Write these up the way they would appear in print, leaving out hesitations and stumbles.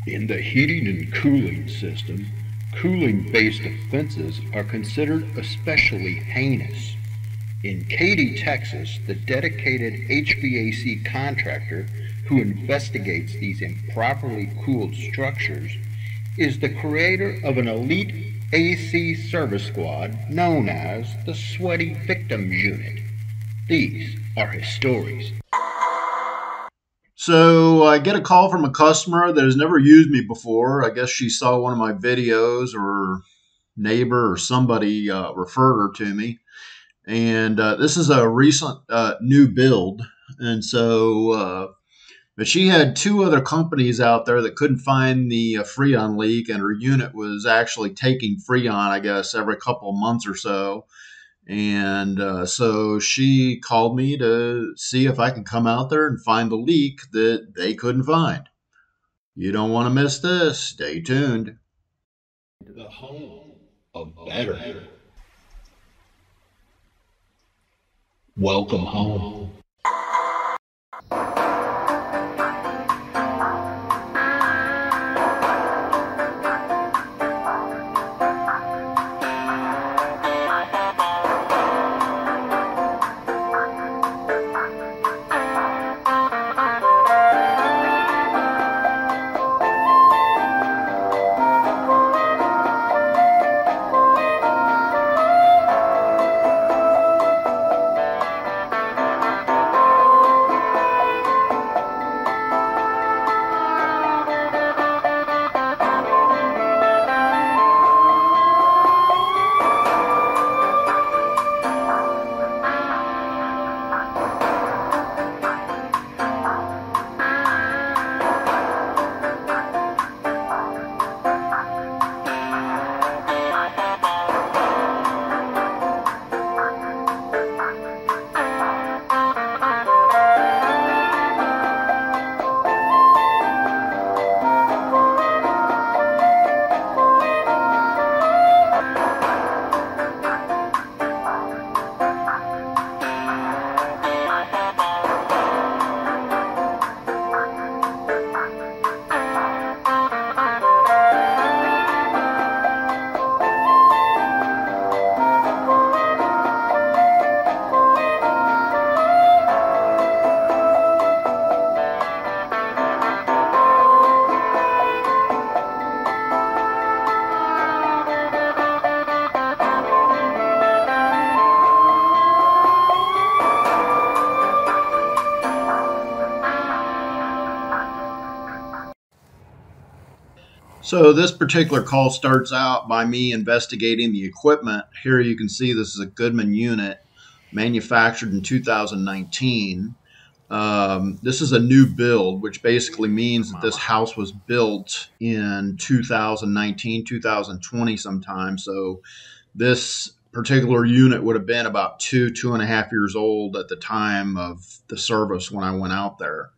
In the heating and cooling system, cooling-based offenses are considered especially heinous. In Katy, Texas, the dedicated HVAC contractor who investigates these improperly cooled structures is the creator of an elite AC service squad known as the Sweaty Victims Unit. These are his stories. So I get a call from a customer that has never used me before. I guess she saw one of my videos, or neighbor or somebody referred her to me. And this is a recent new build. And but she had two other companies out there that couldn't find the Freon leak, and her unit was actually taking Freon, I guess, every couple of months or so. And so she called me to see if I can come out there and find the leak that they couldn't find. You don't want to miss this. Stay tuned. The home of better. Welcome home. So this particular call starts out by me investigating the equipment. Here you can see this is a Goodman unit manufactured in 2019. This is a new build, which basically means that this house was built in 2019, 2020 sometime. So this particular unit would have been about 2.5 years old at the time of the service when I went out there.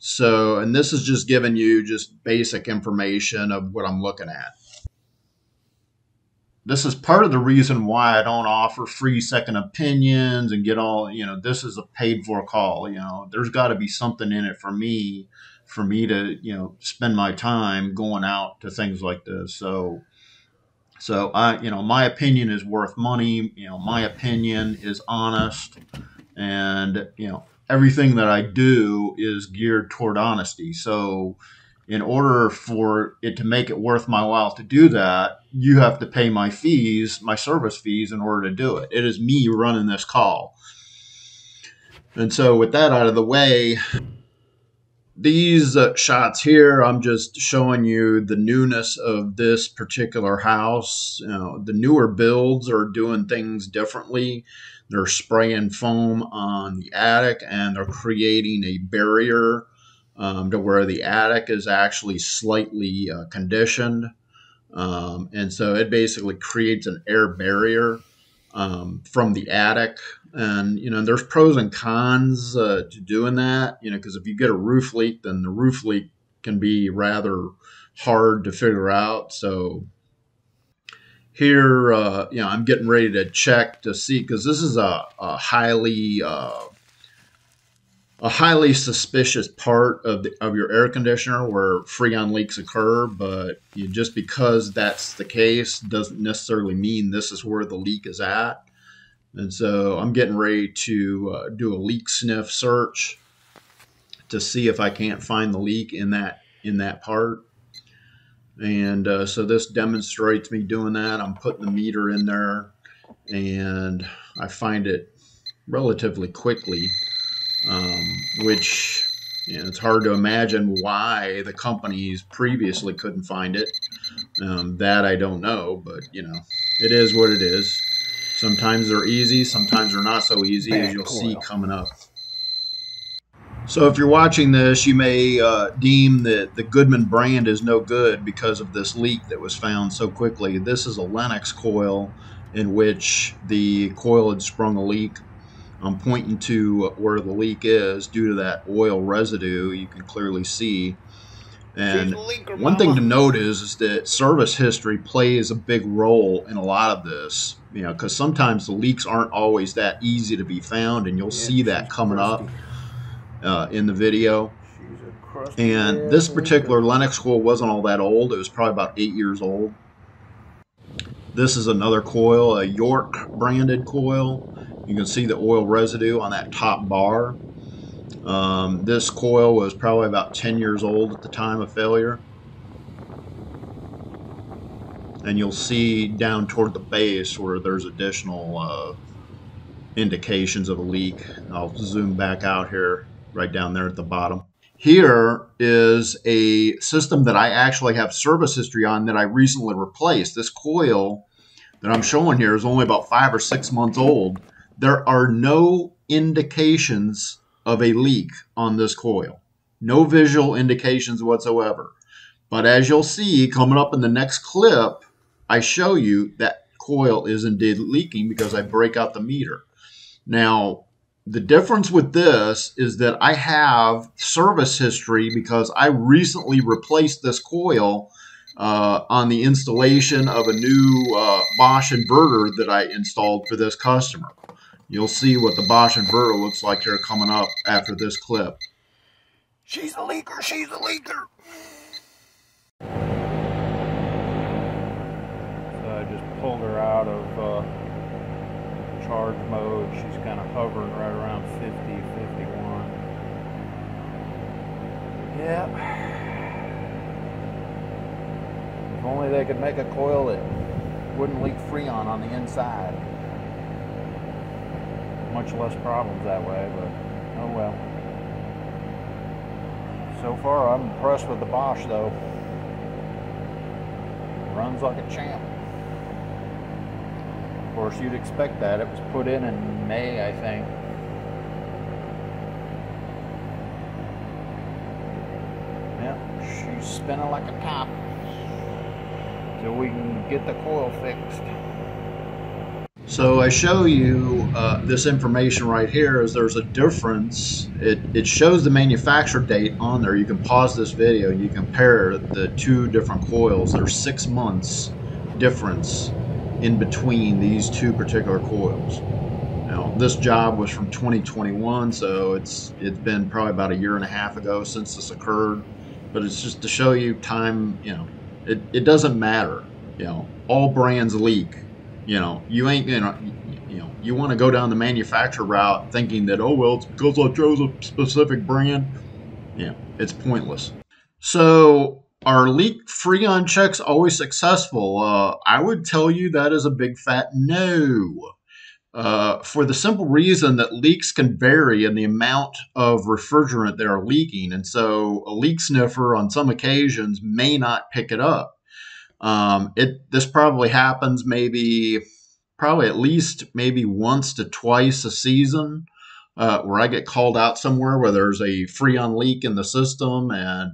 So, and this is just giving you just basic information of what I'm looking at. This is part of the reason why I don't offer free second opinions and get all, this is a paid for call. There's got to be something in it for me to, spend my time going out to things like this. So my opinion is worth money. My opinion is honest, and, everything that I do is geared toward honesty. So in order for it to make it worth my while to do that, you have to pay my fees, my service fees, in order to do it. It is me running this call. And so with that out of the way, these shots here, I'm just showing you the newness of this particular house. The newer builds are doing things differently. They're spraying foam on the attic, and they're creating a barrier to where the attic is actually slightly conditioned. And so it basically creates an air barrier from the attic. And, there's pros and cons to doing that, because if you get a roof leak, then the roof leak can be rather hard to figure out. So here, I'm getting ready to check to see, because this is a highly a highly suspicious part of your air conditioner where Freon leaks occur, but just because that's the case doesn't necessarily mean this is where the leak is at. And so I'm getting ready to do a leak sniff search to see if I can't find the leak in that part. And so this demonstrates me doing that. I'm putting the meter in there, and I find it relatively quickly, which it's hard to imagine why the companies previously couldn't find it. That I don't know, but it is what it is. Sometimes they're easy, sometimes they're not so easy, as you'll see coming up. So if you're watching this, you may deem that the Goodman brand is no good because of this leak that was found so quickly. This is a Lennox coil in which the coil had sprung a leak. I'm pointing to where the leak is due to that oil residue you can clearly see. And one thing to note is that service history plays a big role in a lot of this, because sometimes the leaks aren't always that easy to be found, and you'll see that coming up in the video. And this particular Lennox coil wasn't all that old. It was probably about 8 years old. This is another coil, a York branded coil. You can see the oil residue on that top bar. This coil was probably about 10 years old at the time of failure. And you'll see down toward the base where there's additional indications of a leak. I'll zoom back out here, right down there at the bottom. Here is a system that I actually have service history on that I recently replaced. This coil that I'm showing here is only about 5 or 6 months old. There are no indications of a leak on this coil. No visual indications whatsoever. But as you'll see coming up in the next clip, I show you that coil is indeed leaking because I break out the meter. Now, the difference with this is that I have service history because I recently replaced this coil on the installation of a new Bosch inverter that I installed for this customer. You'll see what the Bosch inverter looks like here coming up after this clip. She's a leaker, she's a leaker. So I just pulled her out of charge mode. She's kind of hovering right around 50, 51. Yeah. If only they could make a coil that wouldn't leak Freon on the inside. Much less problems that way, but oh well. So far, I'm impressed with the Bosch, though. Runs like a champ. Of course, you'd expect that. It was put in May, I think. Yep, she's spinning like a top. Till we can get the coil fixed. So I show you this information right here is there's a difference. It shows the manufacture date on there. You can pause this video and you compare the two different coils. There's 6 months difference in between these two particular coils. Now this job was from 2021, so it's been probably about 1.5 years ago since this occurred. But it's just to show you time, it doesn't matter. All brands leak. You ain't, you want to go down the manufacturer route thinking that, oh, well, it's because I chose a specific brand. It's pointless. So are leak Freon checks always successful? I would tell you that is a big fat no. For the simple reason that leaks can vary in the amount of refrigerant they are leaking. And so a leak sniffer on some occasions may not pick it up. This probably happens probably at least maybe once to twice a season, where I get called out somewhere where there's a Freon leak in the system. And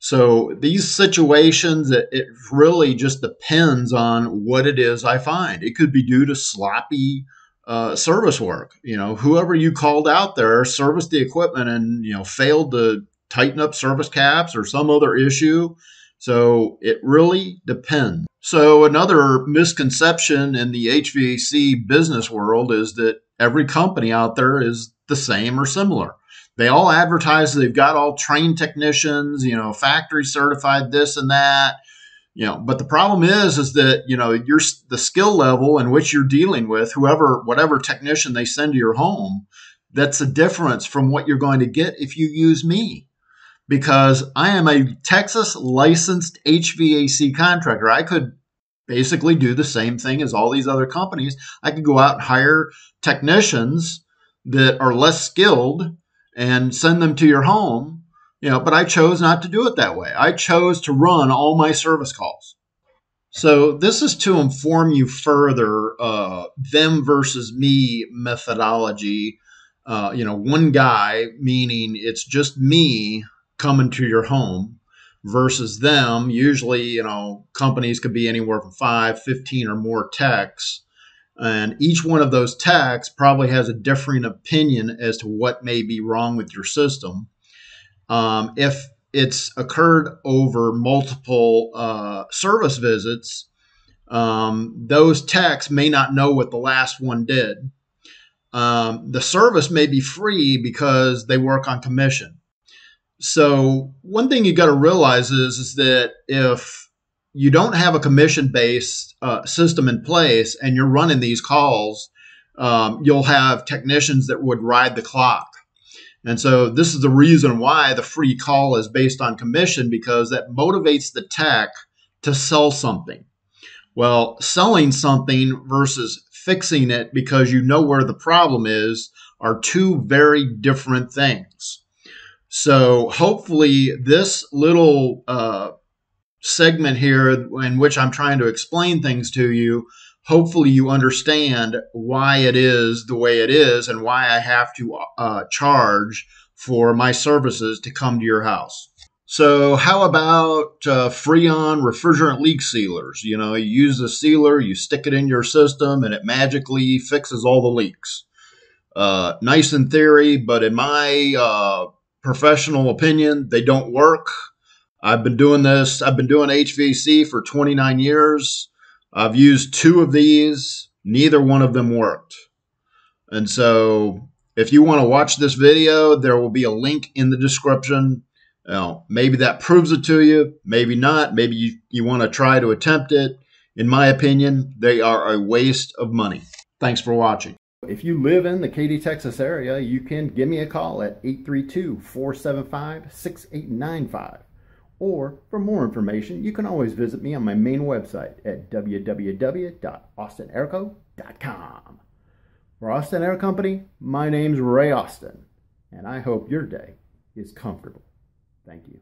so these situations, it really just depends on what it is I find. It could be due to sloppy service work. Whoever you called out there serviced the equipment and, failed to tighten up service caps or some other issue. So it really depends. So another misconception in the HVAC business world is that every company out there is the same or similar. They all advertise they've got all trained technicians, factory certified this and that, but the problem is that, the skill level in which you're dealing with, whatever technician they send to your home, that's a difference from what you're going to get if you use me. Because I am a Texas licensed HVAC contractor. I could basically do the same thing as all these other companies. I could go out and hire technicians that are less skilled and send them to your home, but I chose not to do it that way. I chose to run all my service calls. So this is to inform you further, them versus me methodology. One guy, meaning it's just me coming to your home, versus them. Usually, companies could be anywhere from 5, 15 or more techs. And each one of those techs probably has a differing opinion as to what may be wrong with your system. If it's occurred over multiple service visits, those techs may not know what the last one did. The service may be free because they work on commission. So one thing you got to realize is that if you don't have a commission-based system in place and you're running these calls, you'll have technicians that would ride the clock. And so this is the reason why the free call is based on commission, because that motivates the tech to sell something. Well, selling something versus fixing it because you know where the problem is are two very different things. So hopefully this little segment here in which I'm trying to explain things to you, hopefully you understand why it is the way it is and why I have to charge for my services to come to your house. So how about Freon refrigerant leak sealers? You use the sealer, you stick it in your system, and it magically fixes all the leaks. Nice in theory, but in my professional opinion, they don't work. I've been doing HVAC for 29 years. I've used 2 of these. Neither one of them worked. And so if you want to watch this video, there will be a link in the description. Maybe that proves it to you. Maybe not. Maybe you want to try to attempt it. In my opinion, they are a waste of money. Thanks for watching. If you live in the Katy, Texas area, you can give me a call at 832-475-6895. Or for more information, you can always visit me on my main website at www.austinairco.com. For Austin Air Company, my name's Ray Austin, and I hope your day is comfortable. Thank you.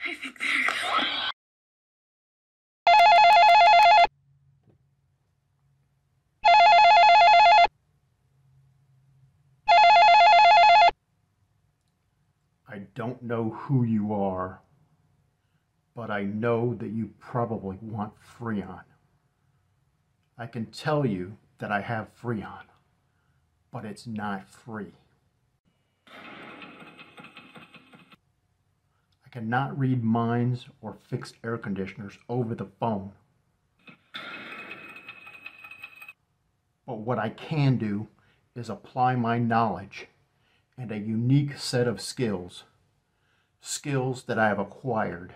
I think they're... I don't know who you are, but I know that you probably want Freon. I can tell you that I have Freon, but it's not free. I cannot read minds or fix air conditioners over the phone. But what I can do is apply my knowledge and a unique set of skills skills that I have acquired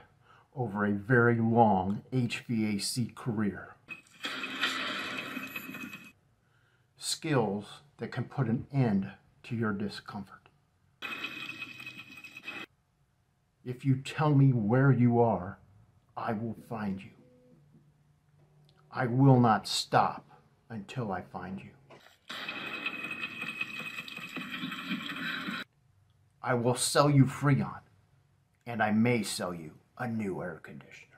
over a very long HVAC career. Skills that can put an end to your discomfort. If you tell me where you are, I will find you. I will not stop until I find you. I will sell you Freon, and I may sell you a new air conditioner.